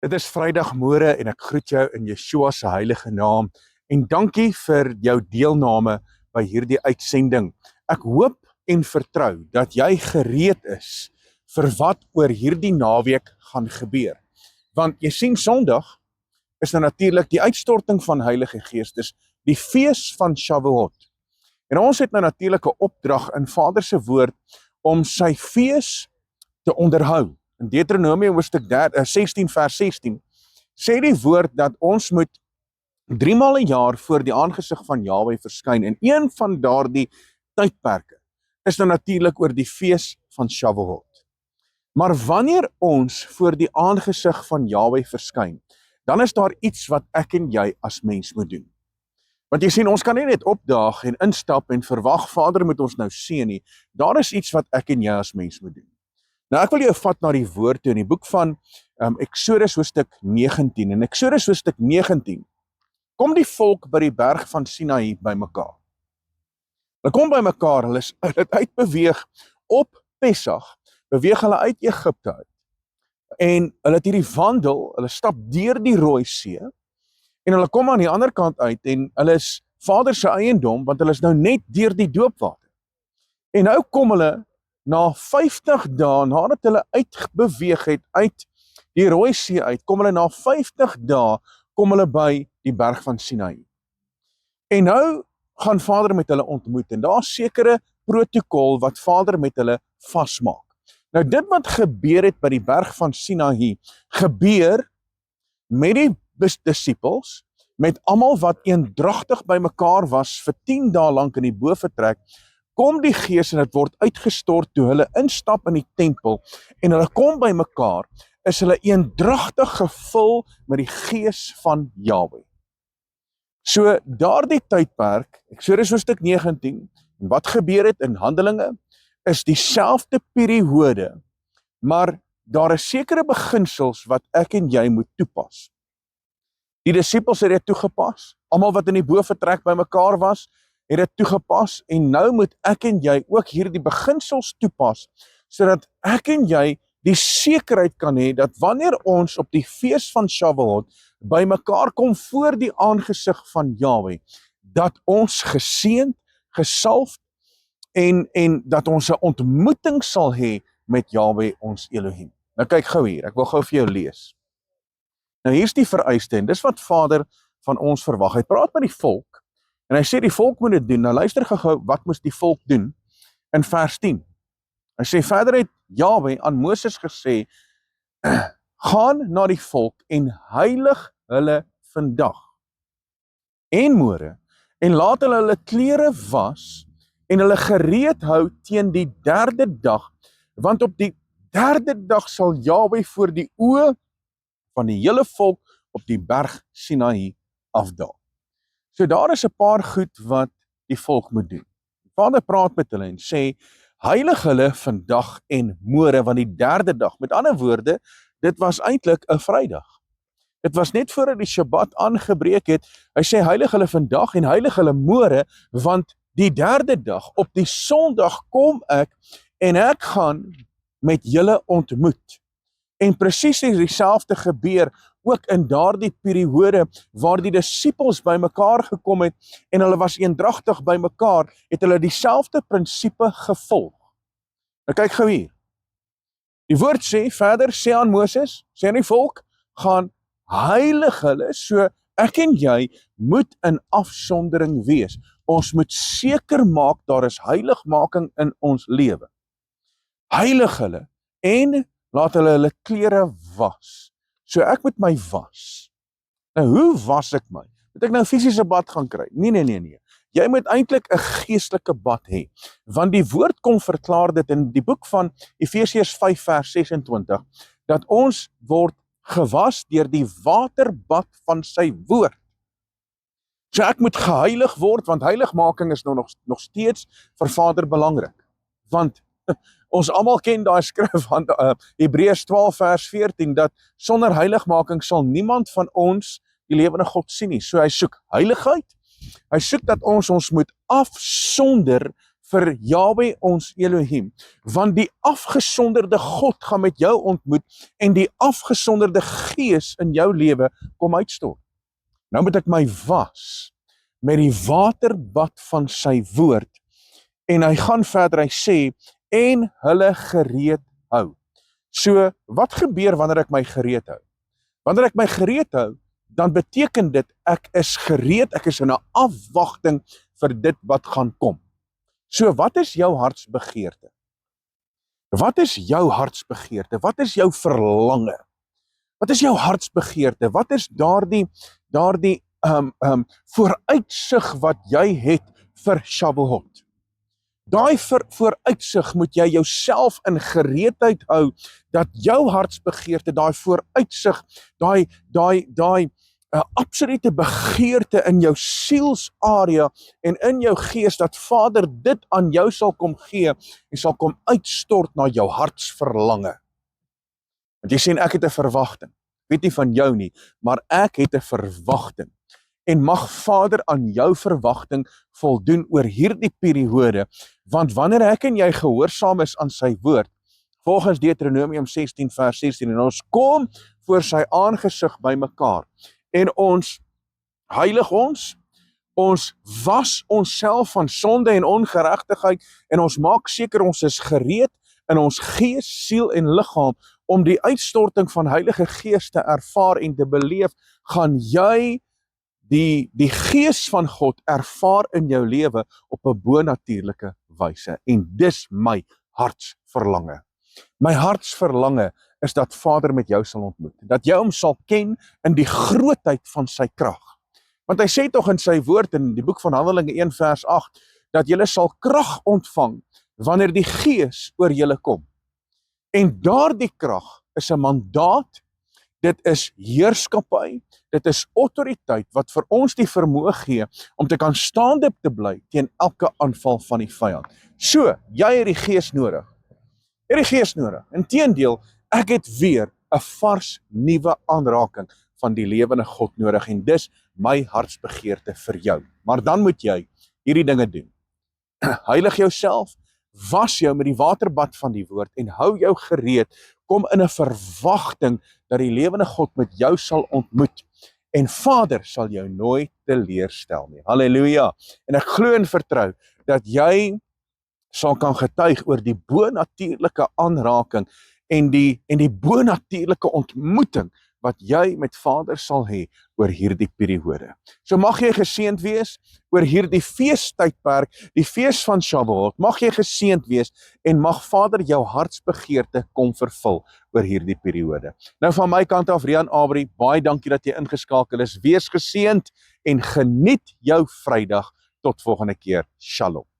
Dit is Vrydagmôre en ek groet jou in Yeshua se heilige naam en dankie vir jou deelname by hierdie uitsending. Ek hoop en vertrou dat jy gereed is vir wat oor hierdie naweek gaan gebeur. Want jy sien, Sondag is nou natuurlik die uitstorting van Heilige Gees, dis die fees van Shavuot. En ons het nou natuurlik 'n opdrag in Vader se woord om sy fees te onderhou. In Deuteronomium hoofstuk 16 vers 16 sê die woord dat ons moet 3 maal 'n jaar voor die aangesig van Jahwe verskyn. En een van daardie tydperke is nou natuurlik oor die fees van Shavuot. Maar wanneer ons voor die aangesig van Jahwe verskyn, dan is daar iets wat ek en jy as mens moet doen. Want jy sien, ons kan nie net opdaag en instap en verwag Vader moet ons nou seën nie. Daar is iets wat ek en jy as mens moet doen. Nou ek wil jou vat na die woord toe in die boek van Exodus hoofstuk 19. In Exodus hoofstuk 19 kom die volk by die berg van Sinaï bymekaar. Hulle kom bymekaar, hulle het uitbeweeg op Pesach, beweeg hulle uit Egipte uit. En hulle het hierdie wandel, hulle stap deur die Rooi See en hulle kom aan die ander kant uit en hulle is Vader se eiendom want hulle is nou net deur die doopwater. En nou kom hulle na 50 dae nadat hulle uitbeweeg het uit die Rooi See uit, kom hulle na 50 dae kom hulle by die berg van Sinaï. En nou gaan Vader met hulle ontmoet en daar sekere protokol wat Vader met hulle vasmaak. Nou dit wat gebeur het by die berg van Sinaï, gebeur met die disippels, met almal wat eendragtig bymekaar was vir 10 dae lank in die bofortrek, kom die Gees en dit word uitgestort toe hulle instap in die tempel en hulle kom bymekaar, is hulle eendragtig gevul met die Gees van Jahwe. So daardie tydperk, Exodus hoofstuk 19, en wat gebeur het in Handelinge, is dieselfde periode, maar daar is sekere beginsels wat ek en jy moet toepas. Die disippels het dit toegepas, almal wat in die bofortrek bymekaar was, het dit toegepas, en nou moet ek en jy ook hierdie beginsels toepas, sodat ek en jy die sekerheid kan hê, dat wanneer ons op die fees van Shavuot bymekaar kom voor die aangesig van Jahwe, dat ons geseënd, gesalfd, en dat ons 'n ontmoeting sal hê met Jahwe ons Elohim. Nou kyk gou hier, ek wil gou vir jou lees. Nou hier's die vereiste, en dis wat Vader van ons verwag. Hy praat met die volk, en hy sê die volk moet dit doen. Nou luister gou, wat moes die volk doen? In vers 10. Hy sê, verder het Jahwe aan Moses gesê, gaan na die volk en heilig hulle vandag en môre, en laat hulle klere was, en hulle gereed hou teen die 3de dag, want op die 3de dag sal Jahwe voor die oë van die hele volk op die berg Sinaï afdaal. So daar is 'n paar goed wat die volk moet doen. Die Vader praat met hulle en sê, heilig hulle vandag en môre, want die 3de dag, met ander woorde, dit was eintlik 'n Vrydag. Dit was net voordat die Shabbat aangebreek het. Hy sê, heilig hulle vandag en heilig hulle môre, want die 3de dag, op die Sondag kom ek en ek gaan met julle ontmoet. En presies dieselfde gebeur ook in daardie periode waar die disippels bymekaar gekom het en hulle was eendragtig bymekaar, het hulle dieselfde prinsipe gevolg. Nou kyk gou hier. Die woord sê verder, sê aan Moses, sê aan die volk, gaan heilig hulle, so ek en jy moet in afsondering wees. Ons moet seker maak daar is heiligmaking in ons lewe. Heilig hulle en laat hulle hulle klere was. So ek moet my was. Nou hoe was ek my? Moet ek nou 'n fisiese bad gaan kry? Nee. Jy moet eintlik 'n geestelike bad hê. Want die woord kom verklaar dit in die boek van Efesiërs 5 vers 26, dat ons word gewas deur die waterbad van sy woord. So ek moet geheilig word, want heiligmaking is nou nog steeds vir Vader belangrik. Want ons almal ken daai skrif van Hebreërs 12 vers 14, dat sonder heiligmaking sal niemand van ons die lewende God sien nie. So hy soek heiligheid, hy soek dat ons moet afsonder vir Jahwe ons Elohim, want die afgesonderde God gaan met jou ontmoet en die afgesonderde Gees in jou lewe kom uitstort. Nou moet ek my was met die waterbad van sy woord en hy gaan verder, hy sê, en hulle gereed hou. So, wat gebeur wanneer ek my gereed hou? Wanneer ek my gereed hou, dan beteken dit, ek is gereed, ek is in 'n afwagting vir dit wat gaan kom. So, wat is jou hartsbegeerte? Wat is jou hartsbegeerte? Wat is jou verlange? Wat is jou hartsbegeerte? Wat is daardie vooruitsig wat jy het vir Shavuot? Daai vooruitsig moet jy jouself in gereedheid hou, dat jou hartsbegeerte, daai vooruitsig, daai absolute begeerte in jou sielsarea en in jou gees, dat Vader dit aan jou sal kom gee en sal kom uitstort na jou hartsverlange. Want jy sê, ek het 'n verwagting. Weet nie van jou nie, maar ek het 'n verwagting. En mag Vader aan jou verwagting voldoen oor hierdie periode, want wanneer ek en jy gehoorsaam is aan sy woord, volgens Deuteronomium 16 vers 16, en ons kom voor sy aangesig by mekaar, en ons heilig ons was onsself van sonde en ongeregtigheid, en ons maak seker ons is gereed in ons gees, siel en liggaam, om die uitstorting van Heilige Gees te ervaar en te beleef, gaan jy die Gees van God ervaar in jou lewe op 'n bonatuurlike wyse. En dis my hartsverlange. My hartsverlange is dat Vader met jou sal ontmoet, dat jy hom sal ken in die grootheid van sy krag. Want hy sê tog in sy woord in die boek van Handelinge 1 vers 8, dat julle sal krag ontvang wanneer die Gees oor julle kom. En daardie krag is 'n mandaat, dit is heerskappy, dit is autoriteit wat vir ons die vermoë gee om te kan staande te bly teen elke aanval van die vyand. So, jy het die Gees nodig. Jy het die Gees nodig. Inteendeel, ek het weer 'n vars nuwe aanraking van die lewende God nodig en dis my hartsbegeerte vir jou. Maar dan moet jy hierdie dinge doen. Heilig jouself, was jou met die waterbad van die woord en hou jou gereed, kom in 'n verwagting dat die lewende God met jou sal ontmoet en Vader sal jou nooit teleurstel nie. Halleluja. En ek glo en vertrou dat jy sal kan getuig oor die bonatuurlike aanraking en die bonatuurlike ontmoeting wat jy met Vader sal hê oor hierdie periode. So mag jy geseënd wees oor hierdie feestydperk, die fees van Shavuot. Mag jy geseënd wees en mag Vader jou hartsbegeerte kom vervul oor hierdie periode. Nou van my kant af, Rian Abri, baie dankie dat jy ingeskakel is. Wees geseënd en geniet jou Vrydag. Tot volgende keer. Shalom.